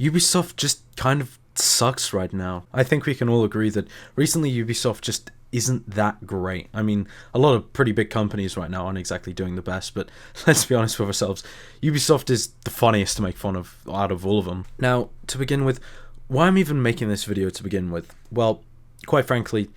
Ubisoft just kind of sucks right now. I think we can all agree that recently Ubisoft just isn't that great. I mean, a lot of pretty big companies right now aren't exactly doing the best, but let's be honest with ourselves, Ubisoft is the funniest to make fun of out of all of them. Now, to begin with, why I'm even making this video to begin with? Well, quite frankly,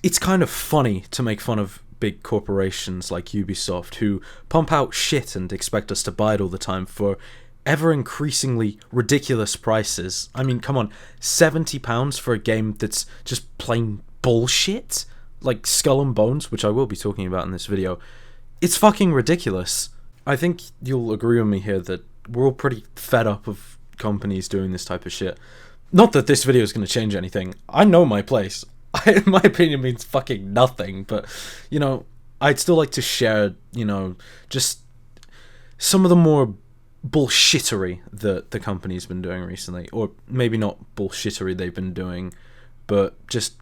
it's kind of funny to make fun of big corporations like Ubisoft who pump out shit and expect us to buy it all the time for ever increasingly ridiculous prices. I mean, come on, £70 for a game that's just plain bullshit? Like Skull and Bones, which I will be talking about in this video. It's fucking ridiculous. I think you'll agree with me here that we're all pretty fed up of companies doing this type of shit. Not that this video is going to change anything. I know my place. My opinion means fucking nothing, but, you know, I'd still like to share, you know, just some of the more bullshittery that the company's been doing recently. Or maybe not bullshittery they've been doing, but just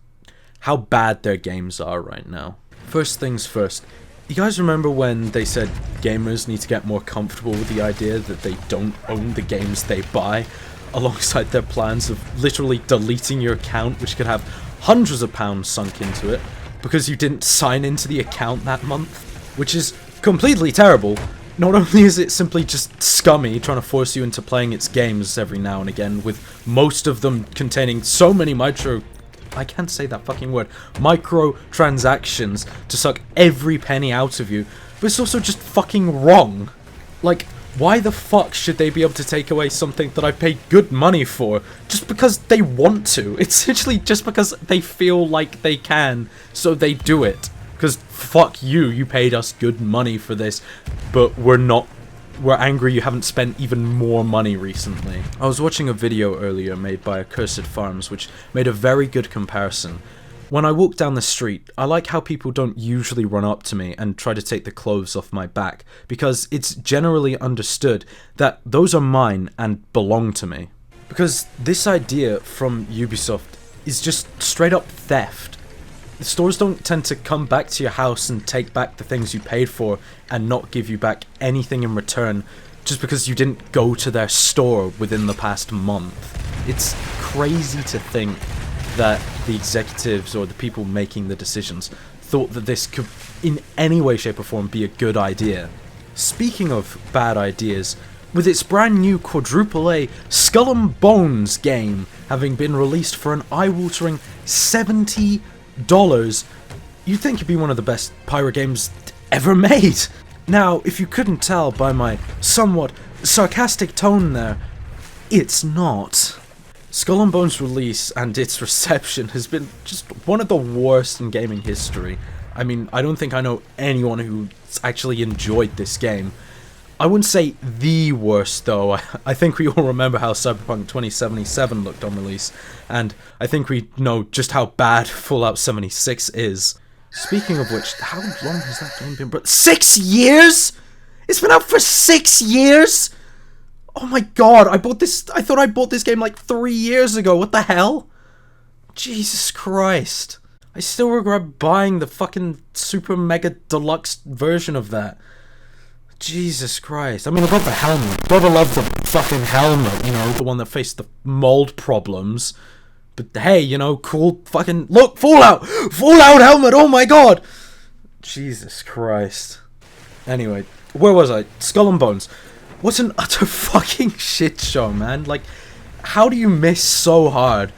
how bad their games are right now. First things first, you guys remember when they said gamers need to get more comfortable with the idea that they don't own the games they buy, alongside their plans of literally deleting your account, which could have hundreds of pounds sunk into it because you didn't sign into the account that month, which is completely terrible. Not only is it simply just scummy trying to force you into playing its games every now and again, with most of them containing so many I can't say that fucking word, microtransactions to suck every penny out of you, but it's also just fucking wrong. Like, why the fuck should they be able to take away something that I paid good money for just because they want to? It's essentially just because they feel like they can, so they do it. Because fuck you, you paid us good money for this, but we're angry you haven't spent even more money recently. I was watching a video earlier made by Accursed Farms, which made a very good comparison. When I walk down the street, I like how people don't usually run up to me and try to take the clothes off my back, because it's generally understood that those are mine and belong to me. Because this idea from Ubisoft is just straight up theft. The stores don't tend to come back to your house and take back the things you paid for and not give you back anything in return just because you didn't go to their store within the past month. It's crazy to think that the executives or the people making the decisions thought that this could in any way, shape or form be a good idea. Speaking of bad ideas, with its brand new quadruple A Skull and Bones game having been released for an eye-watering $70, you'd think it'd be one of the best pirate games ever made. Now, if you couldn't tell by my somewhat sarcastic tone there, it's not. Skull and Bones' release and its reception has been just one of the worst in gaming history. I mean, I don't think I know anyone who's actually enjoyed this game. I wouldn't say the worst, though. I think we all remember how Cyberpunk 2077 looked on release, and I think we know just how bad Fallout 76 is. Speaking of which, how long has that game been? 6 years?! It's been out for 6 years?! Oh my god, I thought I bought this game like 3 years ago, what the hell? Jesus Christ. I still regret buying the fucking super mega deluxe version of that. Jesus Christ. I mean, I got the helmet. Gotta love the fucking helmet, you know, the one that faced the mold problems. But hey, you know, cool fucking... Look, Fallout! Fallout helmet, oh my god! Jesus Christ. Anyway, where was I? Skull and Bones. What an utter fucking shit show, man. Like, how do you miss so hard?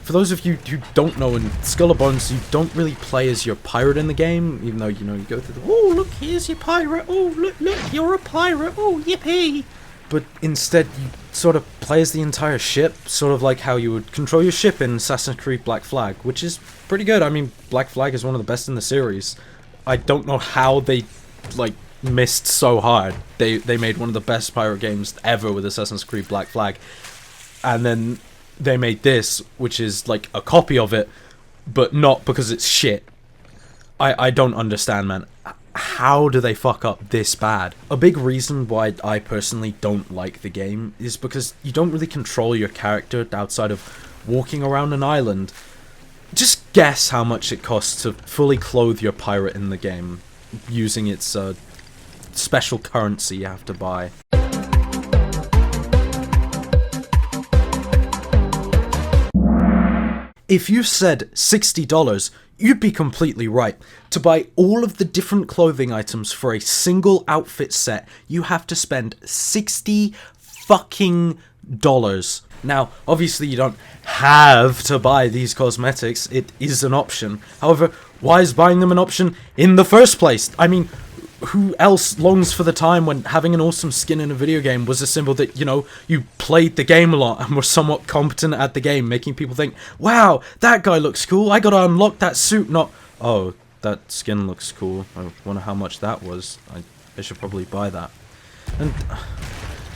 For those of you who don't know, in Skull and Bones, you don't really play as your pirate in the game, even though, you know, you go through the, oh, look, here's your pirate, oh, look, you're a pirate, oh, yippee! But instead, you sort of play as the entire ship, sort of like how you would control your ship in Assassin's Creed Black Flag, which is pretty good. I mean, Black Flag is one of the best in the series. I don't know how they, like, missed so hard. They made one of the best pirate games ever with Assassin's Creed Black Flag, and then they made this, which is like a copy of it, but not because it's shit. I don't understand, man. How do they fuck up this bad? A big reason why I personally don't like the game is because you don't really control your character outside of walking around an island. Just guess how much it costs to fully clothe your pirate in the game using its special currency you have to buy. If you said $60, you'd be completely right. To buy all of the different clothing items for a single outfit set, you have to spend $60 fucking dollars. Now, obviously you don't have to buy these cosmetics, it is an option. However, why is buying them an option in the first place? I mean, who else longs for the time when having an awesome skin in a video game was a symbol that, you know, you played the game a lot and were somewhat competent at the game, making people think, wow, that guy looks cool, I gotta unlock that suit, not, oh, that skin looks cool, I wonder how much that was, I should probably buy that. And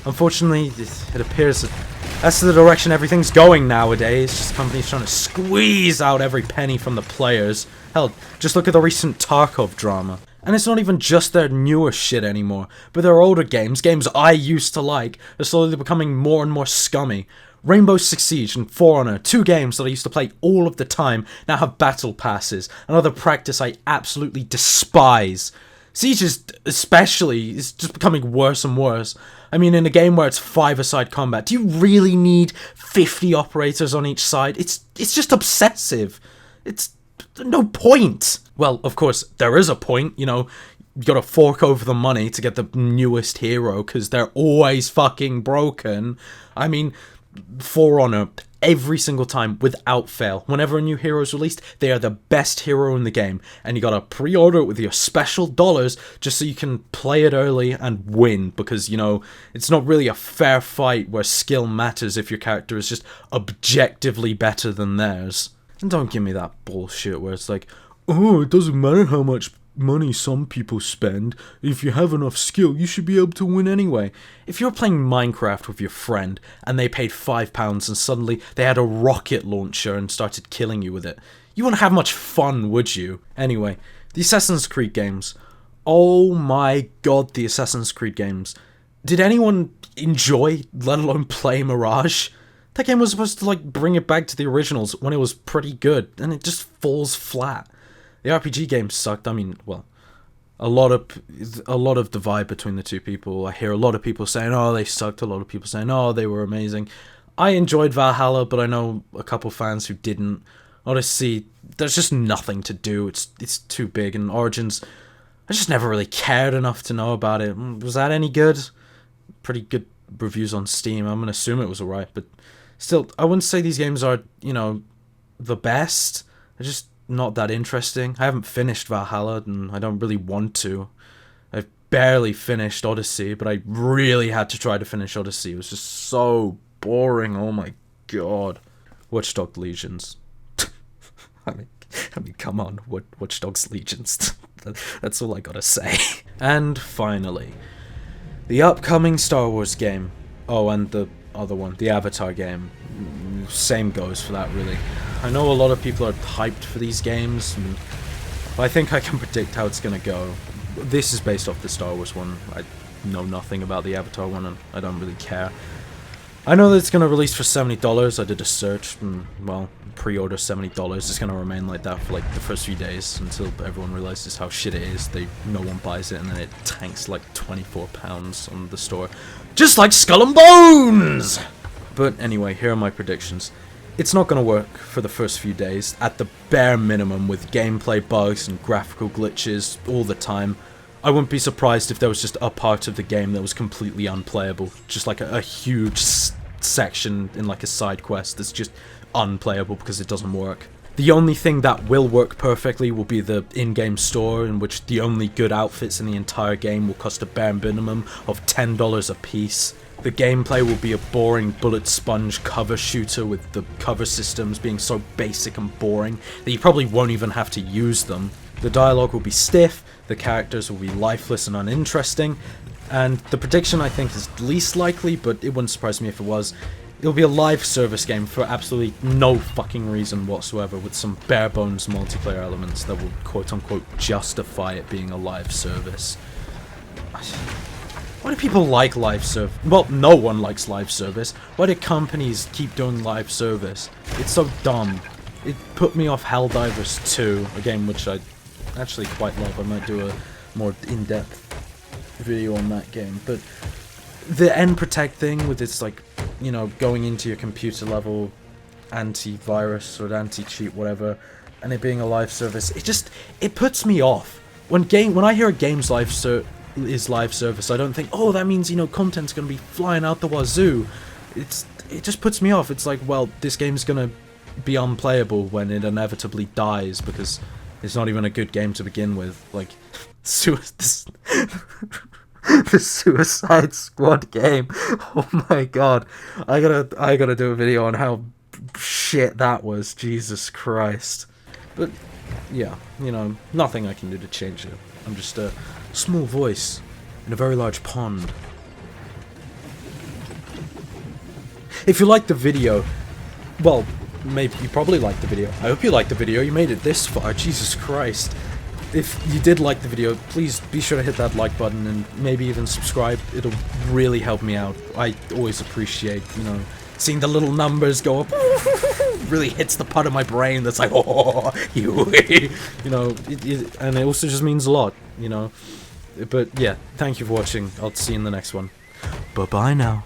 unfortunately, it appears that that's the direction everything's going nowadays. Just companies trying to squeeze out every penny from the players. Hell, just look at the recent Tarkov drama. And it's not even just their newer shit anymore, but their older games I used to like, are slowly becoming more and more scummy. Rainbow Six Siege and For Honor, 2 games that I used to play all of the time, now have battle passes, another practice I absolutely despise. Siege is just becoming worse and worse. I mean, in a game where it's 5-a-side combat, do you really need 50 operators on each side? It's just obsessive. It's no point. Well, of course, there is a point, you know, you gotta fork over the money to get the newest hero, because they're always fucking broken. I mean, For Honor, every single time, without fail, whenever a new hero is released, they are the best hero in the game, and you gotta pre-order it with your special dollars just so you can play it early and win, because, you know, it's not really a fair fight where skill matters if your character is just objectively better than theirs. And don't give me that bullshit where it's like, oh, it doesn't matter how much money some people spend. If you have enough skill, you should be able to win anyway. If you're playing Minecraft with your friend and they paid £5 and suddenly they had a rocket launcher and started killing you with it, you wouldn't have much fun, would you? Anyway, the Assassin's Creed games. Oh my god, the Assassin's Creed games. Did anyone enjoy, let alone play Mirage? That game was supposed to, like, bring it back to the originals when it was pretty good, and it just falls flat. The RPG games sucked. I mean, well, a lot of divide between the two people. I hear a lot of people saying, oh, they sucked. A lot of people saying, oh, they were amazing. I enjoyed Valhalla, but I know a couple fans who didn't. Odyssey, there's just nothing to do. It's too big. And Origins, I just never really cared enough to know about it. Was that any good? Pretty good reviews on Steam. I'm going to assume it was alright, but still, I wouldn't say these games are, you know, the best. They're just not that interesting. I haven't finished Valhalla, and I don't really want to. I've barely finished Odyssey, but I really had to try to finish Odyssey. It was just so boring. Oh my god. Watch Dogs Legions. I mean, come on. Watch Dogs Legions. That's all I gotta say. And finally, the upcoming Star Wars game. Oh, and the other one, the Avatar game. Same goes for that, really. I know a lot of people are hyped for these games, and I think I can predict how it's gonna go. This is based off the Star Wars one. I know nothing about the Avatar one, and I don't really care. I know that it's gonna release for $70. I did a search, and, well, pre-order $70. It's gonna remain like that for, like, the first few days until everyone realizes how shit it is. No one buys it, and then it tanks like £24 on the store. Just like Skull and Bones! But anyway, here are my predictions. It's not going to work for the first few days, at the bare minimum, with gameplay bugs and graphical glitches all the time. I wouldn't be surprised if there was just a part of the game that was completely unplayable, just like a huge section in like a side quest that's just unplayable because it doesn't work. The only thing that will work perfectly will be the in-game store, in which the only good outfits in the entire game will cost a bare minimum of $10 a piece. The gameplay will be a boring bullet sponge cover shooter, with the cover systems being so basic and boring that you probably won't even have to use them. The dialogue will be stiff, the characters will be lifeless and uninteresting, and the prediction I think is least likely, but it wouldn't surprise me if it was, it'll be a live service game for absolutely no fucking reason whatsoever, with some bare bones multiplayer elements that will quote unquote justify it being a live service. Why do people like live service? Well, no one likes live service. Why do companies keep doing live service? It's so dumb. It put me off Helldivers 2, a game which I actually quite love. I might do a more in-depth video on that game. But the end protect thing with its, like, you know, going into your computer level antivirus or anti-cheat, whatever, and it being a live service, it puts me off. When I hear a game's live service, I don't think, oh, that means, you know, content's gonna be flying out the wazoo. It just puts me off. It's like, well, this game's gonna be unplayable when it inevitably dies because it's not even a good game to begin with. Like, the Suicide Squad game. Oh my god, I gotta do a video on how shit that was. Jesus Christ. But yeah, you know, nothing I can do to change it. I'm just a small voice in a very large pond. If you liked the video, well, maybe you probably liked the video. I hope you liked the video. You made it this far. Jesus Christ. If you did like the video, please be sure to hit that like button and maybe even subscribe. It'll really help me out. I always appreciate, you know, seeing the little numbers go up. Really hits the part of my brain that's like, oh, you know, and it also just means a lot, you know. But yeah, thank you for watching. I'll see you in the next one. Bye-bye now.